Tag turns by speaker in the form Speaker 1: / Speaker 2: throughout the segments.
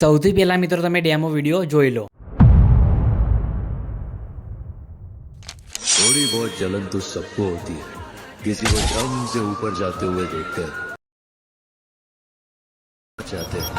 Speaker 1: સૌથી પહેલાં મિત્રો તમે ડેમો વિડીયો જોઈ લો।
Speaker 2: थोड़ी बहुत जलन तो सबको होती है, किसी को ड्रम से ऊपर जाते हुए देखकर चाहते हैं।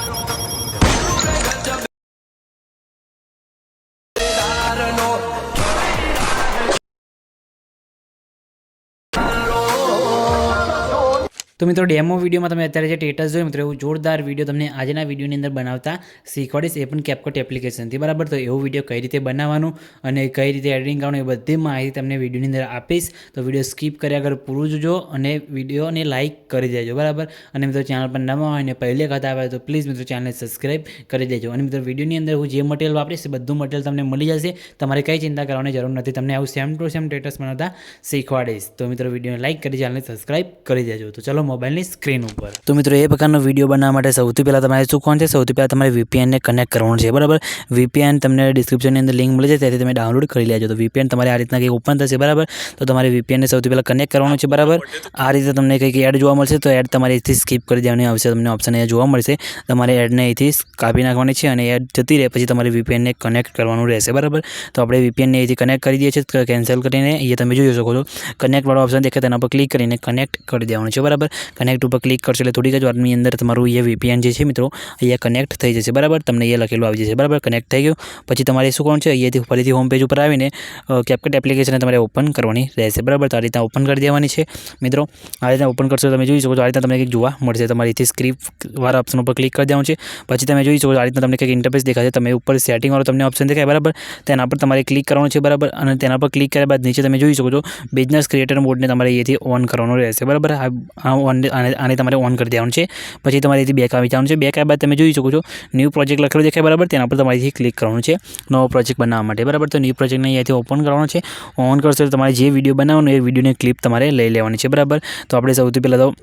Speaker 1: तो मित्रों डेमो वीडियो में તમે અત્યારે જે સ્ટેટસ જોયું મિત્રો એવું જોરદાર વિડીયો તમને આજના વિડીયોની અંદર બનાવતા શીખવાડીશ, એ પણ કેપકટ એપ્લિકેશનથી, બરાબર। તો એવો વિડીયો કઈ રીતે બનાવવાનું અને કઈ રીતે એડિટિંગ કરવાનું એ બધી માહિતી તમને વિડીયોની અંદર આપીશ। તો વિડીયો સ્કીપ કર્યા વગર પૂરું જોજો અને વિડીયોને લાઇક કરી દેજો, બરાબર। અને મિત્રો ચેનલ પર નવા હોય ને પહેલી વખત આવે તો પ્લીઝ મિત્રો ચેનલને સબસ્ક્રાઈબ કરી દેજો। અને મિત્રો વિડીયોની અંદર હું જે મટીરિયલ વાપરીશ એ બધું મટીરિયલ તમને મળી જશે, તમારે કંઈ ચિંતા કરવાની જરૂર નથી, તમને આવું સેમ ટુ સેમ સ્ટેટસ બનાવતા શીખવાડીશ। તો મિત્રો વિડીયોને લાઇક કરી ચેનલને સબસ્ક્રાઈબ કરી દેજો। તો ચલો મોબાઈલની સ્ક્રીન ઉપર। તો મિત્રો એ પ્રકારનો વિડીયો બનાવવા માટે સૌથી પહેલાં તમારે શું કરવાનું છે, સૌથી પહેલાં તમારે VPN ને કનેક્ટ કરવાનું છે, બરાબર। VPN તમને ડિસ્ક્રિપ્શનની અંદર લિંક મળી જાય, ત્યાંથી તમે ડાઉનલોડ કરી લેજો। તો VPN તમારે આ રીતના કંઈક ઓપન થશે, બરાબર। તો તમારે VPN ને સૌથી પહેલાં કનેક્ટ કરવાનું છે, બરાબર। આ રીતે તમને કંઈક એડ જોવા મળશે, તો એડ તમારે અહીંથી સ્કીપ કરી દેવાની આવશે, તમને ઓપ્શન અહીંયા જોવા મળશે, તમારે એડને અહીંથી કાપી નાખવાની છે અને એડ જતી રહે પછી તમારે VPN ને કનેક્ટ કરવાનું રહેશે, બરાબર। તો આપણે VPN ને અહીંથી કનેક્ટ કરી દઈએ છીએ, કેન્સલ કરીને અહીંયા તમે જોઈ શકો છો કનેક્ટ વાળો ઓપ્શન દેખાય, તેના પર ક્લિક કરીને કનેક્ટ કરી દેવાનું છે, બરાબર। કનેક્ટ ઉપર ક્લિક કરશો એટલે થોડીક જ વારની અંદર તમારું અહીંયા VPN જે છે મિત્રો અહીંયા કનેક્ટ થઈ જશે, બરાબર। તમને અહીંયા લખેલું આવી જશે, બરાબર। કનેક્ટ થઈ ગયું પછી તમારે શું કરવાનું છે, અહીંયાથી ફરીથી હોમ પેજ ઉપર આવીને કેપકટ એપ્લિકેશન તમારે ઓપન કરવાની રહેશે, બરાબર। તો આ રીતના ઓપન કરી દેવાની છે મિત્રો। આ રીતના ઓપન કરશો તમે જોઈ શકો છો આ રીતના તમને કંઈક જોવા મળશે, તમારે અહીંથી સ્ક્રિપ્ટ વાળા ઓપ્શન ઉપર ક્લિક કરી દેવાનું છે, પછી તમે જોઈ શકો છો આ રીતના તમને કંઈક ઇન્ટરફેસ દેખાશે, તમે ઉપર સેટિંગ વાળો તમને ઓપ્શન દેખાય, બરાબર। તેના પર તમારે ક્લિક કરવાનું છે, બરાબર। અને તેના પર ક્લિક કર્યા બાદ નીચે તમે જોઈ શકો છો બિઝનેસ ક્રિએટર મોડને તમારે અહીંયાથી ઓન કરવાનું રહેશે, બરાબર। આને તમારે ઓન કરી દેવાનું છે, પછી તમારે અહીંથી બેક આવી જવાનું છે। બેક આવ્યા બાદ તમે જોઈ શકો છો ન્યૂ પ્રોજેક્ટ લખેલો દેખાય, બરાબર। તેના પર તમારેથી ક્લિક કરવાનું છે નવો પ્રોજેક્ટ બનાવવા માટે, બરાબર। તો ન્યૂ પ્રોજેક્ટને અહીંયાથી ઓપન કરવાનો છે, ઓન કરશો તો તમારે જે વિડીયો બનાવવાનો એ વિડીયોની ક્લિપ તમારે લઈ લેવાની છે, બરાબર। તો આપણે સૌથી પહેલાં તો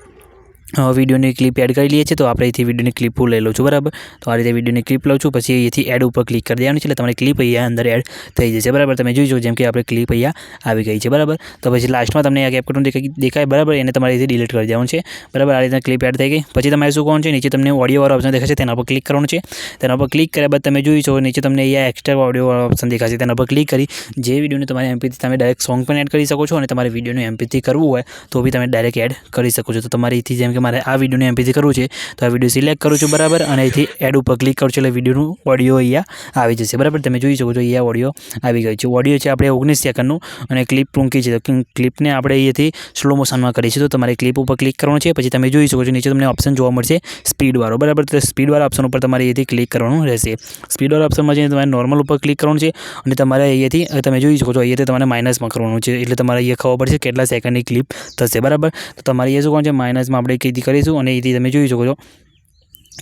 Speaker 1: વિડીયોની ક્લિપ એડ કરી લઈએ છીએ, તો આપણે અહીંથી વિડીયોની ક્લિપ લઈ લઉં છું, બરાબર। તો આ રીતે વિડીયોની ક્લિપ લઉં છું, પછી અહીંથી એડ ઉપર ક્લિક કરી દેવાની છે, એટલે તમારી ક્લિપ અહીંયા અંદર એડ થઈ જશે, બરાબર। તમે જોઈ શકો જેમ કે આપણે ક્લિપ અહીંયા આવી ગઈ છે, બરાબર। તો પછી લાસ્ટમાં તમને આ કેપકટનું દેખાય, બરાબર, એને તમારે અહીંથી ડિલીટ કરી દેવાનું છે, બરાબર। આ રીતના ક્લિપ એડ થઈ ગઈ પછી તમારે શું કરવાનું છે, નીચે તમને ઓડિયો વાળો ઓપ્શન દેખાશે, તેના પર ક્લિક કરવાનું છે। તેના પર ક્લિક કર્યા બાદ તમે જોઈ શકો નીચે તમને અહીંયા એક્સ્ટ્રા ઓડિયો વાળો ઓપ્શન દેખાશે, તેના પર ક્લિક કરી જે વિડીયોને તમારે MP3 તમે ડાયરેક્ટ સોંગ પણ એડ કરી શકો છો, અને તમારે વિડીયોનું MP3 કરવું હોય તો બી તમે ડાયરેક્ટ એડ કરી શકો છો। તો તમારે અહીંથી જેમ કે મારે આ વિડીયોને MP3 કરવું છે તો આ વિડીયો સિલેક્ટ કરું છું, બરાબર। અને અહીંથી એડ ઉપર ક્લિક કરું છું એટલે વિડીયોનું ઓડિયો અહીંયા આવી જશે, બરાબર। તમે જોઈ શકો છો અહીંયા ઓડિયો આવી ગયો છે। ઓડિયો છે આપણે 19 સેકન્ડનું અને ક્લિપ ટૂંકી છે, તો ક્લિપને આપણે અહીંયાથી સ્લો મોશનમાં કરીશું, તો તમારે ક્લિપ ઉપર ક્લિક કરવાનું છે, પછી તમે જોઈ શકો છો નીચે તમને ઓપ્શન જોવા મળશે સ્પીડવાળો, બરાબર। તો સ્પીડવાળા ઓપ્શન ઉપર તમારે અહીંયાથી ક્લિક કરવાનું રહેશે। સ્પીડવાળા ઓપ્શનમાં જઈને તમારે નોર્મલ ઉપર ક્લિક કરવાનું છે અને તમારે અહીંયાથી તમે જોઈ શકો છો અહીંયાથી તમારે માઇનસમાં કરવાનું છે, એટલે તમારે અહીંયા ખબર પડશે કેટલા સેકન્ડની ક્લિપ થશે, બરાબર। તો તમારે અહીંયા શું કરવાનું છે માઇનસમાં આપણે કીધી કરીશું, અને અહીંથી તમે જોઈ શકો છો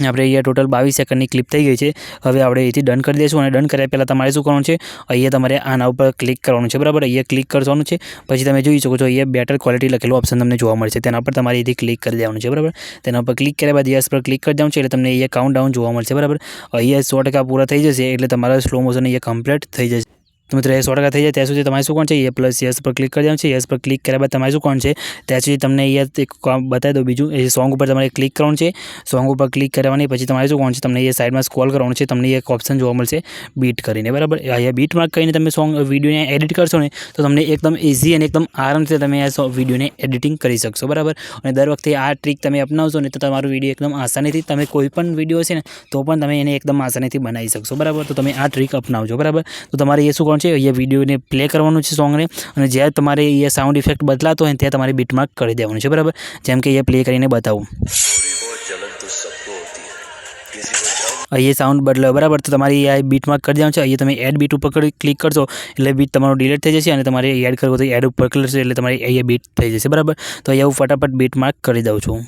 Speaker 1: આપણે અહીંયા ટોટલ 22 સેકન્ડની ક્લિપ થઈ ગઈ છે। હવે આપણે અહીંથી ડન કરી દઈશું, અને ડન કર્યા પહેલાં તમારે શું કરવાનું છે, અહીંયા તમારે આના ઉપર ક્લિક કરવાનું છે, બરાબર। અહીંયા ક્લિક કરવાનું છે, પછી તમે જોઈ શકો છો અહીંયા બેટર ક્વોલિટી લખેલું ઓપ્શન તમને જોવા મળશે, તેના પર તમારે અહીંથી ક્લિક કરી દેવાનું છે, બરાબર। તેના પર ક્લિક કર્યા બાદ યસ પર ક્લિક કરી દેવાનું છે, એટલે તમને અહીંયા કાઉન્ટ ડાઉન જોવા મળશે, બરાબર। અહીંયા 100% પૂરા થઈ જશે એટલે તમારા સ્લો મોશન અહીંયા કમ્પ્લીટ થઈ જશે। તો મિત્રો એ 100% થઈ જાય ત્યાં સુધી તમારે શું કરવાનું છે, એ પ્લસ યસ પર ક્લિક કરી દેવાનું છે। યસ પર ક્લિક કર્યા બાદ તમારે શું કરવાનું છે, ત્યાં સુધી તમને અહીંયા એક કામ બતાવી દો બીજું, એ સોંગ ઉપર તમારે ક્લિક કરવાનું છે। સોંગ ઉપર ક્લિક કરવાની પછી તમારે શું કરવાનું છે, તમને એ સાઈડમાં સ્ક્રોલ કરવાનું છે, તમને એક ઓપ્શન જોવા મળશે બીટ કરીને, બરાબર। અહીંયા બીટ માર્ક કરીને તમે સોંગ વિડીયોને એડિટ કરશો ને તો તમને એકદમ ઇઝી અને એકદમ આરામથી તમે આ વિડીયોને એડિટિંગ કરી શકશો, બરાબર। અને દર વખતે આ ટ્રીક તમે અપનાવશો ને તો તમારું વિડીયો એકદમ આસાનીથી તમે કોઈ પણ વિડીયો હશે ને તો પણ તમે એને એકદમ આસાનીથી બનાવી શકશો, બરાબર। તો તમે આ ટ્રીક અપનાવજો, બરાબર। તો તમારે એ શું કરવાનું છે, અહીંયા વિડીયોને પ્લે કરવાનું છે સોંગને, અને જ્યાં તમારે અહીંયા સાઉન્ડ ઇફેક્ટ બદલાતો હોય ત્યાં તમારે બીટમાર્ક કરી દેવાનું છે, બરાબર। જેમ કે અહીંયા પ્લે કરીને બતાવું, અહીંયા સાઉન્ડ બદલાયો, બરાબર। તો તમારે આ બીટમાર્ક કરી દેવાનું છે। અહીંયા તમે એડ બીટ ઉપર ક્લિક કરશો એટલે બીટ તમારું ડિલીટ થઈ જશે, અને તમારે એડ કરવું તો એડ ઉપર કરશો એટલે તમારે અહીંયા બીટ થઈ જશે, બરાબર। તો અહીંયા હું ફટાફટ બીટમાર્ક કરી દઉં છું।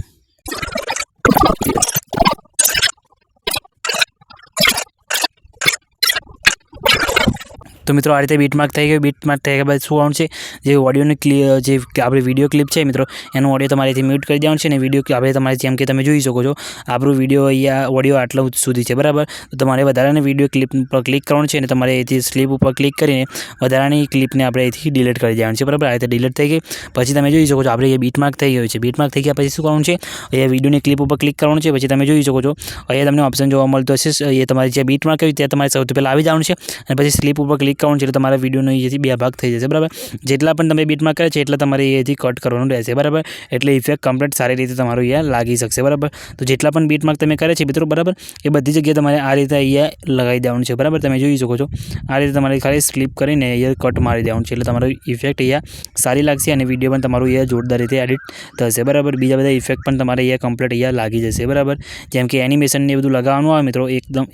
Speaker 1: તો મિત્રો આ રીતે બીટમાર્ક થઈ ગયું. બીટમાર્ક થઈ ગયા બાદ શું આવવાનું છે, જે ઓડિયોની જે આપણે વિડીયો ક્લિપ છે મિત્રો, એનું ઓડિયો તમારે અહીંથી મ્યુટ કરી દેવાનું છે. અને વિડીયો આપણે તમારે જેમ કે તમે જોઈ શકો છો આપણું વિડીયો અહીંયા ઓડિયો આટલા સુધી છે, બરાબર. તો તમારે વધારાની વિડીયો ક્લિપ પર ક્લિક કરવાનું છે અને તમારે અહીંથી સ્લીપ ઉપર ક્લિક કરીને વધારાની ક્લિપને આપણે અહીંથી ડિલીટ કરી દેવાની છે, બરાબર. આ રીતે ડિલીટ થઈ ગઈ પછી તમે જોઈ શકો છો આપણે એ બીટમાર્ક થઈ ગયું છે. બીટમાર્ક થઈ ગયા પછી શું કરવાનું છે, અહીંયા વિડીયોની ક્લિપ ઉપર ક્લિક કરવાનું છે. પછી તમે જોઈ શકો છો અહીંયા તમને ઓપ્શન જોવા મળતો હશે, એ તમારે જે બીટમાર્ક કર્યું ત્યાં તમારે સૌથી પહેલાં આવી જવાનું છે અને પછી સ્લીપ ઉપર ક્લિક કરવાનું છે એટલે તમારા વિડીયોનો અહીંયાથી 2 ભાગ થઈ જશે, બરાબર. જેટલા પણ તમે બીટમાર્ક કરે છે એટલા તમારે અહીંયાથી કટ કરવાનું રહેશે, બરાબર. એટલે ઇફેક્ટ કમ્પ્લીટ સારી રીતે તમારું અહીંયા લાગી શકશે, બરાબર. તો જેટલા પણ બીટમાર્ક તમે કરે છે મિત્રો, બરાબર, એ બધી જગ્યાએ તમારે આ રીતે અહીંયા લગાવી દેવાનું છે, બરાબર. તમે જોઈ શકો છો આ રીતે તમારે ખાલી સ્લીપ કરીને અહીંયા કટ મારી દેવાનું છે એટલે તમારો ઇફેક્ટ અહીંયા સારી લાગશે અને વિડીયો પણ તમારું અહીંયા જોરદાર રીતે એડિટ થશે, બરાબર. બીજા બધા ઇફેક્ટ પણ તમારે અહીંયા કમ્પ્લીટ અહીંયા લાગી જશે, બરાબર. જેમ કે એનિમેશન ને બધું લગાવવાનું આવે મિત્રો, એકદમ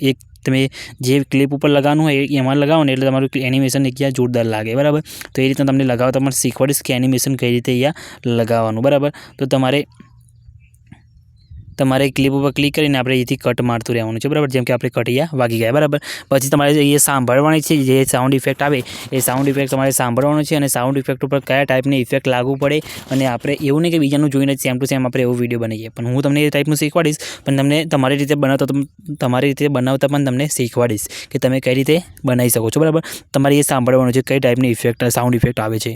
Speaker 1: તમે જે ક્લિપ ઉપર લગાવવાનું હોય એમાં લગાવો ને એટલે તમારું એનિમેશન અહીંયા જોરદાર લાગે, બરાબર. તો એ રીતે તમને લગાવતા પણ શીખવાડીશ કે એનિમેશન કઈ રીતે અહીંયા લગાવવાનું, બરાબર. તો તમારે ક્લિપ ઉપર ક્લિક કરીને આપણે અહીંથી કટ મારતું રહેવાનું છે, બરાબર. જેમ કે આપણે કટ અહીંયા વાગી ગયા, બરાબર. પછી તમારે અહીંયા સાંભળવાની છે જે સાઉન્ડ ઇફેક્ટ આવે એ સાઉન્ડ ઇફેક્ટ તમારે સાંભળવાનું છે અને સાઉન્ડ ઇફેક્ટ ઉપર કયા ટાઈપની ઇફેક્ટ લાગુ પડે અને આપણે એવું નહીં કે બીજાનું જોઈને સેમ ટુ સેમ આપણે એવો વિડીયો બનાવીએ, પણ હું તમને એ ટાઈપનું શીખવાડીશ, પણ તમને તમારી રીતે બનાવતા પણ તમને શીખવાડીશ કે તમે કઈ રીતે બનાવી શકો છો, બરાબર. તમારે એ સાંભળવાનું છે કઈ ટાઈપની ઇફેક્ટ સાઉન્ડ ઇફેક્ટ આવે છે.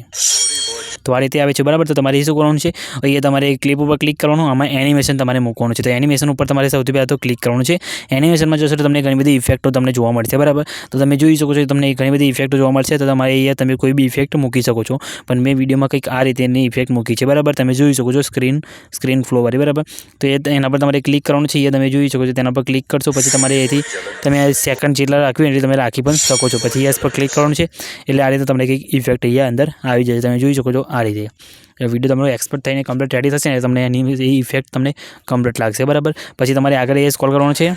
Speaker 1: તો આ રીતે આવે છે, બરાબર. તો તમારે શું કરવાનું છે, અહીંયા તમારે ક્લિપ ઉપર ક્લિક કરવાનું, આમાં એનિમેશન તમારે મૂકવાનું છે. તો એનિમેશન ઉપર તમારે સૌથી પહેલાં તો ક્લિક કરવાનું છે. એનિમેશનમાં જશો તો તમને ઘણી બધી ઇફેક્ટો તમને જોવા મળશે, બરાબર. તો તમે જોઈ શકો છો તમને ઘણી બધી ઇફેક્ટો જોવા મળશે. તો તમારે અહીંયા તમે કોઈ બી ઇફેક્ટ મૂકી શકો છો, પણ મેં વિડીયોમાં કંઈક આ રીતેની ઇફેક્ટ મૂકી છે, બરાબર. તમે જોઈ શકો છો સ્ક્રીન ફ્લો વાળી, બરાબર. તો એના પર તમારે ક્લિક કરવાનું છે. એ તમે જોઈ શકો છો તેના પર ક્લિક કરશો પછી તમારે અહીંથી તમે સેકન્ડ જેટલા રાખ્યું એટલે તમે રાખી પણ શકો છો. પછી યસ પર ક્લિક કરવાનું છે એટલે આ રીતે તમને કંઈક ઇફેક્ટ અહીંયા અંદર આવી જાય. તમે જોઈ શકો છો આ રીતે વિડીયો તમારો એક્સપર્ટ થઈને કમ્પ્લીટ રેડી થશે ને તમને એની એ ઇફેક્ટ તમને કમ્પ્લીટ લાગશે, બરાબર. પછી તમારે આગળ એ સ્ક્રોલ કરવાનું છે.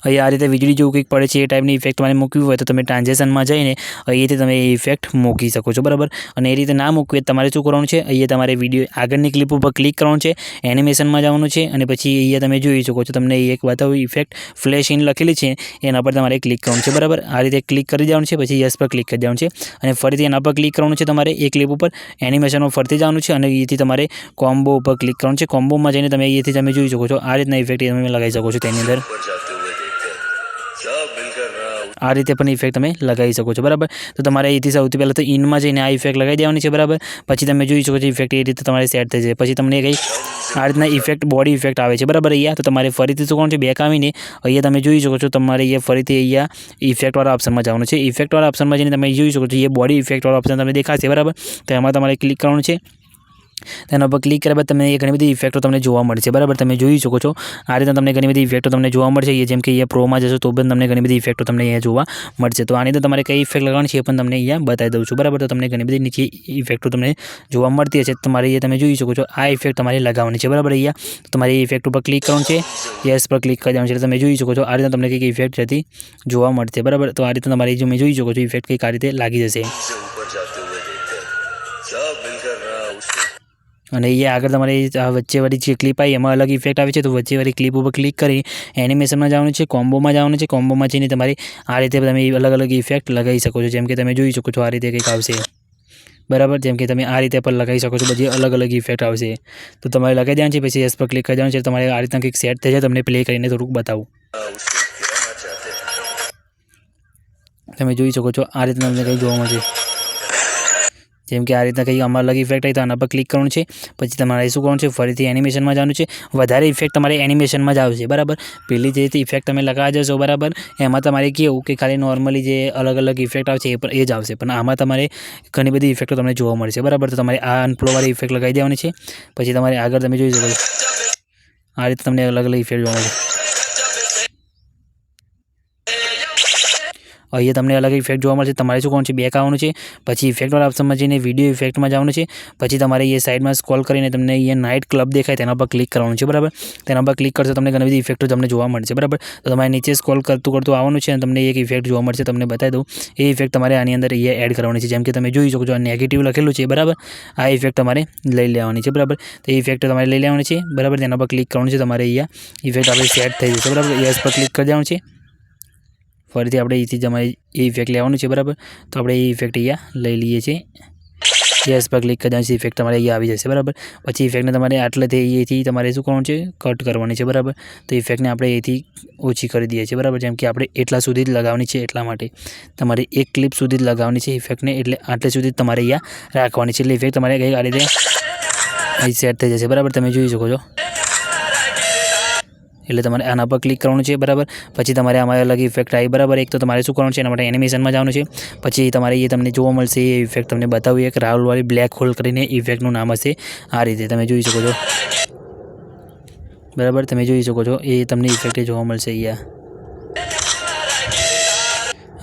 Speaker 1: અહીંયા આ રીતે વીજળી જેવું કંઈક પડે છે એ ટાઈપની ઇફેક્ટ તમારે મૂકવી હોય તો તમે ટ્રાન્ઝેક્શનમાં જઈને અહીંયાથી તમે એ ઇફેક્ટ મૂકી શકો છો, બરાબર. અને એ રીતે ના મૂકવી તમારે શું કરવાનું છે, અહીંયા તમારે વિડીયો આગળની ક્લિપ ઉપર ક્લિક કરવાનું છે, એનિમેશનમાં જવાનું છે અને પછી અહીંયા તમે જોઈ શકો છો તમને એક બતાવું ઇફેક્ટ ફ્લેશ ઇન લખેલી છે એના પર તમારે ક્લિક કરવાનું છે, બરાબર. આ રીતે ક્લિક કરી દેવાનું છે. પછી યસ પર ક્લિક કરી દેવાનું છે અને ફરીથી એના પર ક્લિક કરવાનું છે. તમારે એ ક્લિપ ઉપર એનિમેશનમાં ફરતી જવાનું છે અને અહીંથી તમારે કોમ્બો ઉપર ક્લિક કરવાનું છે. કોમ્બોમાં જઈને તમે અહીંયાથી તમે જોઈ શકો છો આ રીતના ઇફેક્ટ તમે લગાવી શકો છો તેની અંદર. આ રીતે પણ ઇફેક્ટ તમે લગાવી શકો છો, બરાબર. તો તમારે અહીંથી સૌથી પહેલાં તો ઇનમાં જઈને આ ઇફેક્ટ લગાવી દેવાની છે, બરાબર. પછી તમે જોઈ શકો છો ઇફેક્ટ એ રીતે તમારે સેટ થઈ જાય. પછી તમને કંઈ આ રીતના ઇફેક્ટ બોડી ઇફેક્ટ આવે છે, બરાબર. અહીંયા તો તમારે ફરીથી શું કરવાનું છે, બેક આવીને અહીંયા તમે જોઈ શકો છો તમારે અહીંયા ફરીથી અહીંયા ઇફેક્ટવાળા ઓપ્શનમાં જવાનું છે. ઇફેક્ટવાળા ઓપ્શનમાં જઈને તમે જોઈ શકો છો એ બોડી ઇફેક્ટવાળા ઓપ્શન તમને દેખાશે, બરાબર. તો એમાં તમારે ક્લિક કરવાનું છે. તેના પર ક્લિક કર્યા બાદ તમને ઘણી બધી ઇફેક્ટો તમને જોવા મળશે, બરાબર. તમે જોઈ શકો છો આ રીતના તમને ઘણી બધી ઇફેક્ટો તમને જોવા મળશે. જેમ કે અહીંયા પ્રોમાં જશો તો પણ તમને ઘણી બધી ઇફેક્ટો તમને અહીંયા જોવા મળશે. તો આની અંદર તમારે કઈ ઇફેક્ટ લગાવવાની છે એ પણ તમને અહીંયા બતાવી દઉં છું, બરાબર. તો તમને ઘણી બધી નીચે ઇફેક્ટો તમને જોવા મળતી હશે. તમારે અહીંયા તમે જોઈ શકો છો આ ઇફેક્ટ તમારે લગાવવાની છે, બરાબર. અહીંયા તમારે ઇફેક્ટ ઉપર ક્લિક કરવાનું છે, યસ પર ક્લિક કરી દેવાનું છે. તમે જોઈ શકો છો આ રીતના તમને કંઈક ઇફેક્ટ જતી જોવા મળશે, બરાબર. તો આ રીતના તમારે તમે જોઈ શકો છો ઇફેક્ટ કંઈક આ રીતે લાગી જશે. અને અહીંયા આગળ તમારે વચ્ચેવાળી જે ક્લિપ આવી એમાં અલગ ઇફેક્ટ આવે છે. તો વચ્ચેવાળી ક્લિપ ઉપર ક્લિક કરી એનિમેશનમાં જવાનું છે, કોમ્બોમાં જવાનું છે. કોમ્બોમાં જઈને તમારે આ રીતે તમે અલગ અલગ ઇફેક્ટ લગાવી શકો છો. જેમ કે તમે જોઈ શકો છો આ રીતે કંઈક આવશે, બરાબર. જેમ કે તમે આ રીતે પણ લગાવી શકો છો, બધી અલગ અલગ ઇફેક્ટ આવશે. તો તમારે લગાવી દેવાનું છે. પછી યસ પર ક્લિક કરી દેવાનું છે. તમારે આ રીતના કંઈક સેટ થઈ જાય તમને પ્લે કરીને થોડુંક બતાવું. તમે જોઈ શકો છો આ રીતના તમને કંઈ જોવા મળશે. જેમ કે આ રીતના કંઈ આમાં અલગ ઇફેક્ટ આવી તો આના પર ક્લિક કરવાનું છે. પછી તમારે શું કરવાનું છે, ફરીથી એનિમેશનમાં જવાનું છે. વધારે ઇફેક્ટ તમારે એનિમેશનમાં જ આવશે, બરાબર. પહેલી જે રીતે ઇફેક્ટ તમે લગાવવા જશો, બરાબર, એમાં તમારે કેવું કે ખાલી નોર્મલી જે અલગ અલગ ઇફેક્ટ આવશે એ જ આવશે, પણ આમાં તમારે ઘણી બધી ઇફેક્ટો તમને જોવા મળશે, બરાબર. તો તમારે આ અનફ્લોવાળી ઇફેક્ટ લગાવી દેવાની છે. પછી તમારે આગળ તમે જોઈ શકો છો આ રીતે તમને અલગ અલગ ઇફેક્ટ જોવા મળશે. અહીંયા તમને અલગ ઇફેક્ટ જોવા મળશે. તમારે શું કરવાનું છે, બેક આવવાનું છે. પછી ઇફેક્ટવાળા ઓપ્શનમાં જઈને વિડીયો ઇફેક્ટમાં જવાનું છે. પછી તમારે એ સાઈડમાં સ્ક્રોલ કરીને તમને અહીંયા નાઇટ ક્લબ દેખાય તેના પર ક્લિક કરવાનું છે, બરાબર. તેના પર ક્લિક કરશો તમને ઘણી બધી ઇફેક્ટો તમને જોવા મળશે, બરાબર. તો તમારે નીચે સ્ક્રોલ કરતું આવવાનું છે અને તમને એક ઇફેક્ટ જોવા મળશે. તમને બતાવી દઉં એ ઇફેક્ટ તમારે આની અંદર અહીંયા એડ કરવાની છે. જેમ કે તમે જોઈ શકો છો આ નેગેટિવ લખેલું છે, બરાબર. આ ઇફેક્ટ તમારે લઈ લેવાની છે, બરાબર. તો એ ઇફેક્ટ તમારે લઈ લેવાની છે, બરાબર. તેના પર ક્લિક કરવાનું છે. તમારે અહીંયા ઇફેક્ટ આપણે સેટ થઈ જશે, બરાબર. યસ પર ક્લિક કરી દેવાનું છે. ફરીથી આપણે અહીંથી તમારે એ ઇફેક્ટ લેવાનું છે બરાબર. તો આપણે એ ઇફેક્ટ અહીંયા લઈ લઈએ છીએ. યસ પર ક્લિક કરી દેવાનું છે. ઇફેક્ટ તમારે અહીંયા આવી જશે બરાબર. પછી ઇફેક્ટને તમારે આટલેથી અહીંથી તમારે શું કરવાનું છે, કટ કરવાની છે બરાબર. તો ઇફેક્ટને આપણે અહીંથી ઓછી કરી દઈએ છીએ બરાબર. જેમ કે આપણે એટલા સુધી જ લગાવવાની છે, એટલા માટે તમારે એક ક્લિપ સુધી જ લગાવવાની છે ઇફેક્ટને, એટલે આટલે સુધી જ તમારે અહીંયા રાખવાની છે. એટલે ઇફેક્ટ તમારે કંઈક આ રીતે અહીં સેટ થઈ જશે બરાબર. તમે જોઈ શકો છો. એટલે તમારે આના પર ક્લિક કરવાનું છે બરાબર. પછી તમારે આમાં અલગ ઇફેક્ટ આવી બરાબર. એક તો તમારે શું કરવાનું છે, એના માટે એનિમેશનમાં જવાનું છે. પછી તમારે એ તમને જોવા મળશે એ ઇફેક્ટ તમને બતાવ્યું, એક રાહુલવાળી બ્લેક હોલ કરીને ઇફેક્ટનું નામ હશે. આ રીતે તમે જોઈ શકો છો બરાબર. તમે જોઈ શકો છો એ તમને ઇફેક્ટ જોવા મળશે અહીંયા.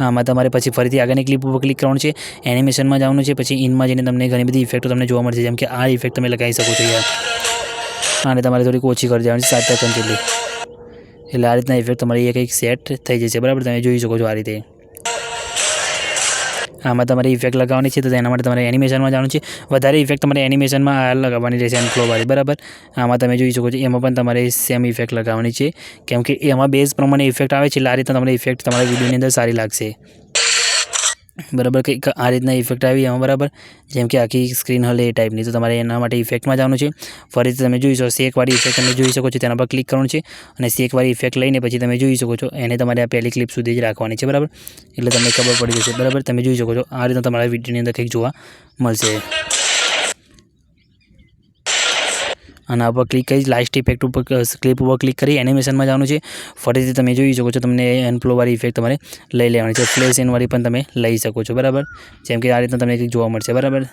Speaker 1: આમાં તમારે પછી ફરીથી આગળની ક્લિપ ઉપર ક્લિક કરવાનું છે, એનિમેશનમાં જવાનું છે. પછી ઇનમાં જઈને તમને ઘણી બધી ઇફેક્ટો તમને જોવા મળશે. જેમ કે આ ઇફેક્ટ તમે લગાવી શકો છો યાર. આને તમારે થોડીક ઓછી કરી દેવાની છે, 7% જેટલી. એટલે આ રીતના ઇફેક્ટ તમારી એ કંઈક સેટ થઈ જશે બરાબર. તમે જોઈ શકો છો આ રીતે. આમાં તમારે ઇફેક્ટ લગાવવાની છે, તો એના માટે તમારે એનિમેશનમાં જવાનું છે. વધારે ઇફેક્ટ તમારે એનિમેશનમાં આ લગાવવાની રહેશે, એન્ફ્લોવાળી બરાબર. આમાં તમે જોઈ શકો છો એમાં પણ તમારે સેમ ઇફેક્ટ લગાવવાની છે, કેમ કે એમાં બેઝ પ્રમાણે ઇફેક્ટ આવે છે. એટલે આ રીતના તમને ઇફેક્ટ તમારા વિડીયોની અંદર સારી લાગશે બરાબર. કંઈક આ રીતના ઇફેક્ટ આવી એમાં બરાબર. જેમ કે આખી સ્ક્રીન હલે એ ટાઈપની. તો તમારે એના માટે ઇફેક્ટમાં જવાનું છે. ફરીથી તમે જોઈ શકો શેકવાળી ઇફેક્ટ તમે જોઈ શકો છો, તેના પર ક્લિક કરવાનું છે. અને શેકવાળી ઇફેક્ટ લઈને પછી તમે જોઈ શકો છો એને તમારે આ પહેલી ક્લિપ સુધી જ રાખવાની છે બરાબર. એટલે તમને ખબર પડી જશે બરાબર. તમે જોઈ શકો છો આ રીતના તમારા વિડીયોની અંદર કંઈક જોવા મળશે. આના ઉપર ક્લિક કરી લાસ્ટ ઇફેક્ટ ઉપર ક્લિપ ઉપર ક્લિક કરી એનિમેશનમાં જવાનું છે. ફરીથી તમે જોઈ શકો છો તમને એનફ્લોવાળી ઇફેક્ટ તમારે લઈ લેવાની છે. ફ્લેશ એનવાળી પણ તમે લઈ શકો છો બરાબર. જેમ કે આ રીતના તમને કંઈક જોવા મળશે બરાબર.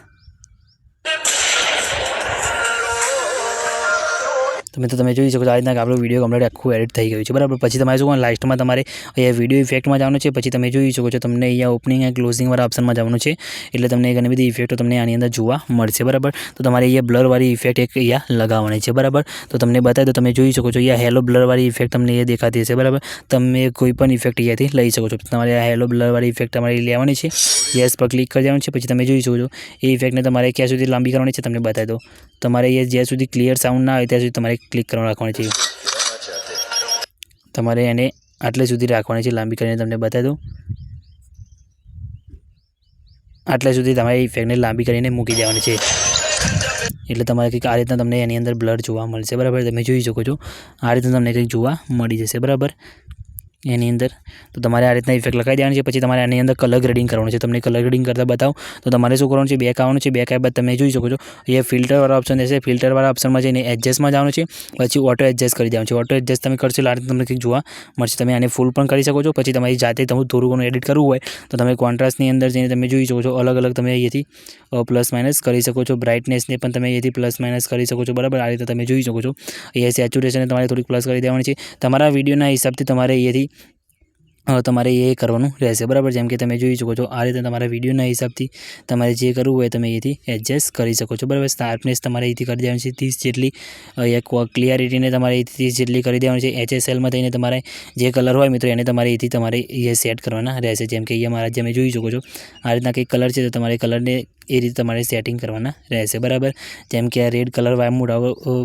Speaker 1: તમે જોઈ શકો છો આ રીતના આપણો વિડીયો કમ્પ્લીટ આખું એડિટ થઈ ગયું છે બરાબર. પછી તમારે શું લાસ્ટમાં તમારે અહીંયા વિડીયો ઇફેક્ટમાં જવાનું છે. પછી તમે જોઈ શકો છો તમને અહીંયા ઓપનિંગ એન્ડ ક્લોઝિંગવાળા ઓપ્શનમાં જવાનું છે. એટલે તમને ઘણી બધી ઇફેક્ટો તમને આની અંદર જોવા મળશે બરાબર. તો તમારે અહીંયા બ્લરવાળી ઇફેક્ટ એક અહીંયા લગાવવાની છે બરાબર. તો તમને બતાવી દો, તમે જોઈ શકો છો અહીંયા હેલો બ્લરવાળી ઇફેક્ટ તમને એ દેખાતી હશે બરાબર. તમે કોઈ પણ ઇફેક્ટ અહીંયાથી લઈ શકો છો. તમારે આ હેલો બ્લરવાળી ઇફેક્ટ તમારે લેવાની છે. યસ પર ક્લિક કરી દેવાનું છે. પછી તમે જોઈ શકો છો એ ઇફેક્ટને તમારે ક્યાં સુધી લાંબી કરવાની છે તમને બતાવી દો. તમારે અહીંયા જ્યાં સુધી ક્લિયર સાઉન્ડ ના આવે ત્યાં સુધી તમારે ક્લિક કરવાનું રાખવાની છે. તમારે એને આટલે સુધી રાખવાની છે, લાંબી કરીને તમને બતાવી દઉં. આટલા સુધી તમારે ઇફેક્ટને લાંબી કરીને મૂકી દેવાની છે. એટલે તમારે કંઈક આ રીતના તમને એની અંદર બ્લર જોવા મળશે બરાબર. તમે જોઈ શકો છો આ રીતના તમને કંઈક જોવા મળી જશે બરાબર એની અંદર. તો તમારે આ રીતના ઇફેક્ટ લગાવી દેવાની છે. પછી તમારે આની અંદર કલર ગ્રેડિંગ કરવાનું છે. તમને કલર ગ્રેડિંગ કરતાં બતાવો તો તમારે શું કરવાનું છે, બેક આવવાનું છે. બેક આવ્યા બાદ તમે જોઈ શકો છો એ ફિલ્ટરવાળા ઓપ્શન રહેશે. ફિલ્ટરવાળા ઓપ્શનમાં જઈને એડજસ્ટમાં જવાનું છે. પછી ઓટો એડજસ્ટ કરી દેવાનું છે. ઓટો એડજસ્ટ તમે કરશો એટલે આ રીતે તમને કંઈક જોવા મળશે. તમે આને ફૂલ પણ કરી શકો છો. પછી તમારી જાતે તમે થોડું ઘણું એડિટ કરવું હોય તો તમે કોન્ટ્રાસ્ટની અંદર જઈને તમે જોઈ શકો છો અલગ અલગ તમે અહીંયાથી પ્લસ માઇનસ કરી શકો છો. બ્રાઇટનેસને પણ તમે અહીંયાથી પ્લસ માઇનસ કરી શકો છો બરાબર. આ રીતે તમે જોઈ શકો છો. અહીંયા સેચ્યુરેશનને તમારે થોડીક પ્લસ કરી દેવાની છે. તમારા વિડીયોના હિસાબથી તમારે અહીંયાથી તમારે એ કરવાનું રહેશે બરાબર. જેમ કે તમે જોઈ શકો છો આ રીતે તમારા વિડીયોના હિસાબથી તમારે જે કરવું હોય તમે અહીંથી એડજસ્ટ કરી શકો છો બરાબર. શાર્પનેસ તમારે અહીંથી કરી દેવાની છે 30 જેટલી. એક ક્લિયરિટીને તમારે અહીંથી 30 જેટલી કરી દેવાની છે. HSLમાં થઈને તમારે જે કલર હોય મિત્રો એને તમારે અહીંથી તમારે એ સેટ કરવાના રહેશે. જેમ કે અહીંયા મારા તમે જોઈ શકો છો આ રીતના કંઈક કલર છે તો તમારે કલરને એ રીતે તમારે સેટિંગ કરવાના રહેશે બરાબર. જેમ કે આ રેડ કલર મૂડ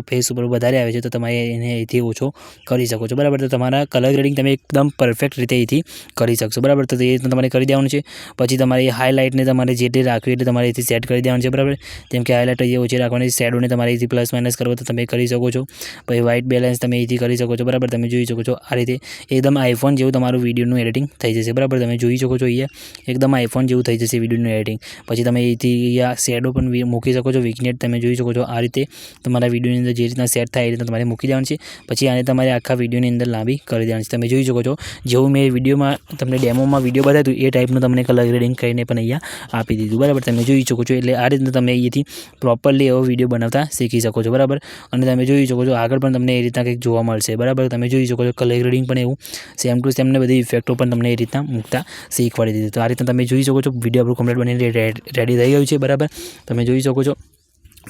Speaker 1: ફેસ ઉપર વધારે આવે છે તો તમે એને અહીંથી ઓછો કરી શકો છો બરાબર. તો તમારા કલર ગ્રેડિંગ તમે એકદમ પરફેક્ટ રીતે અહીંથી કરી શકશો બરાબર. તો એ રીતના તમારે કરી દેવાનું છે. પછી તમારે હાઇલાઇટને તમારે જેટલી રાખવી એટલે તમારે અહીંથી સેટ કરી દેવાનું છે બરાબર. જેમ કે હાઇલાઇટ અહીંયા ઓછી રાખવાની, શેડોને તમારે અહીંથી પ્લસ માઇનસ કરવો તો તમે કરી શકો છો. પછી વ્હાઇટ બેલેન્સ તમે અહીંથી કરી શકો છો બરાબર. તમે જોઈ શકો છો આ રીતે એકદમ આઈફોન જેવું તમારું વિડીયોનું એડિટિંગ થઈ જશે બરાબર. તમે જોઈ શકો છો અહીંયા એકદમ આઈફોન જેવું થઈ જશે વિડીયોનું એડિટિંગ. પછી તમે અહીંથી અહીંયા શેડો પણ મૂકી શકો છો. વિગ્નેટ તમે જોઈ શકો છો આ રીતે તમારા વિડીયોની અંદર જે રીતના સેટ થાય એ રીતના તમારે મૂકી દેવાનું છે. પછી આને તમારે આખા વિડીયોની અંદર લાંબી કરી દેવાની છે. તમે જોઈ શકો છો જેવું મેં વિડીયોમાં તમને ડેમોમાં વિડીયો બતાવ્યું એ ટાઈપનું તમને કલર ગ્રેડિંગ કરીને પણ અહીંયા આપી દીધું બરાબર. તમે જોઈ શકો છો. એટલે આ રીતના તમે અહીંયાથી પ્રોપરલી એવો વિડીયો બનાવતા શીખી શકો છો બરાબર. અને તમે જોઈ શકો છો આગળ પણ તમને એ રીતના કંઈક જોવા મળશે બરાબર. તમે જોઈ શકો છો કલર ગ્રેડિંગ પણ એવું સેમ ટુ સેમ ને બધી ઇફેક્ટો પણ તમને એ રીતના મૂકતા શીખવાડી દીધું. તો આ રીતના તમે જોઈ શકો છો વિડીયો આપણું કમ્પ્લીટ બનીને રેડી થઈ ગયું છે બરાબર. તમે જોઈ શકો છો.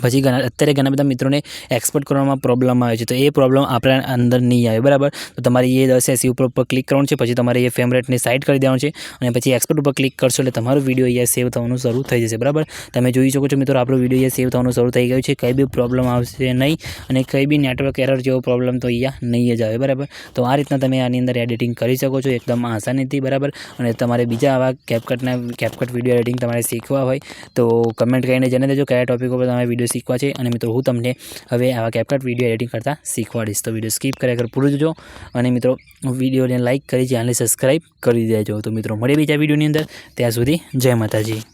Speaker 1: પછી અત્યારે ઘણા બધા મિત્રોને એક્સપોર્ટ કરવામાં પ્રોબ્લેમ આવે છે, તો એ પ્રોબ્લેમ આપણા અંદર નહીં આવે, બરાબર. તો તમારે એ 1080 ઉપર ક્લિક કરવાનું છે, પછી તમારે એ ફ્રેમ રેટને સાઇડ કરી દેવાનું છે અને પછી એક્સપોર્ટ ઉપર ક્લિક કરશો એટલે તમારો વિડીયો અહીંયા સેવ થવાનું શરૂ થઈ જશે, બરાબર. તમે જોઈ શકો છો મિત્રો, આપણો વિડીયો અહીંયા સેવ થવાનું શરૂ થઈ ગયું છે. કંઈ બી પ્રોબ્લેમ આવશે નહીં અને કંઈ બી નેટવર્ક એરર જેવો પ્રોબ્લેમ તો અહીંયા નહીં જ આવે, બરાબર. તો આ રીતના તમે આની અંદર એડિટિંગ કરી શકો છો એકદમ આસાનીથી, બરાબર. અને તમારે બીજા આવા કેપકટ વિડીયો એડિટિંગ તમારે શીખવા હોય તો કમેન્ટ કરીને જણાવી દેજો કયા ટોપિક ઉપર તમારે વિડીયો શીખવા છે. અને મિત્રો હું તમને હવે આવા કેપકટ વિડીયો એડિટિંગ કરતાં શીખવાડીશ. તો વિડીયો સ્કીપ કર્યા કર પૂરું જોજો અને મિત્રો વિડીયોને લાઇક કરી ચેનલને સબસ્ક્રાઈબ કરી દેજો. તો મિત્રો મળીએ બીજા વિડીયોની અંદર, ત્યાં સુધી જય માતાજી.